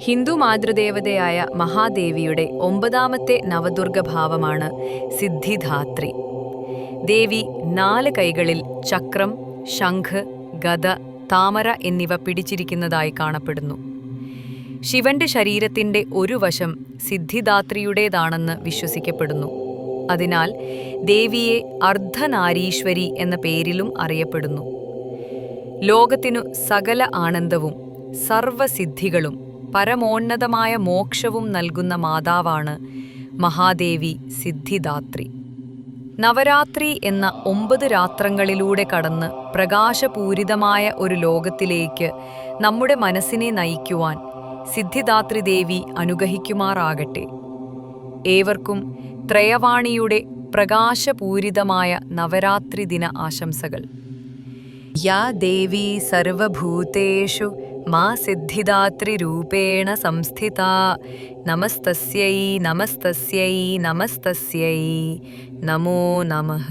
ഹിന്ദു മാതൃദേവതയായ മഹാദേവിയുടെ 9ാമത്തെ നവദുർഗഭാവമാണ് സിദ്ധിദാത്രി. ദേവി 4 കൈകളിൽ ചക്രം, ശംഖ്, ഗദ, താമര എന്നിവ പിടിച്ചിരിക്കുന്നതായി കാണപ്പെടുന്നു. ശിവന്റെ ശരീരത്തിന്റെ ഒരു വശം സിദ്ധിദാത്രിയുടേതാണെന്ന് വിശ്വസിക്കപ്പെടുന്നു. അതിനാൽ ദേവിയെ അർദ്ധനാരീശ്വരി എന്ന പേരിലും അറിയപ്പെടുന്നു. ലോകത്തിനു സകല ആനന്ദവും സർവസിദ്ധികളും പരമോന്നതമായ മോക്ഷവും നൽകുന്ന മാതാവാണ് മഹാദേവി സിദ്ധിദാത്രി. നവരാത്രി എന്ന 9 രാത്രങ്ങളിലൂടെ കടന്ന് പ്രകാശപൂരിതമായ ഒരു ലോകത്തിലേക്ക് നമ്മുടെ മനസ്സിനെ നയിക്കുവാൻ സിദ്ധിദാത്രി ദേവി അനുഗ്രഹിക്കുമാറാകട്ടെ. ഏവർക്കും ത്രയവാണിയുടെ പ്രകാശപൂരിതമായ നവരാത്രി ദിന ആശംസകൾ. യാ ദേവി സർവഭൂതേഷു മാ സിദ്ധിദാത്രിരൂപേണ സംസ്ഥിതാ നമസ്തസ്യൈ നമസ്തസ്യൈ നമസ്തസ്യൈ നമോ നമഃ.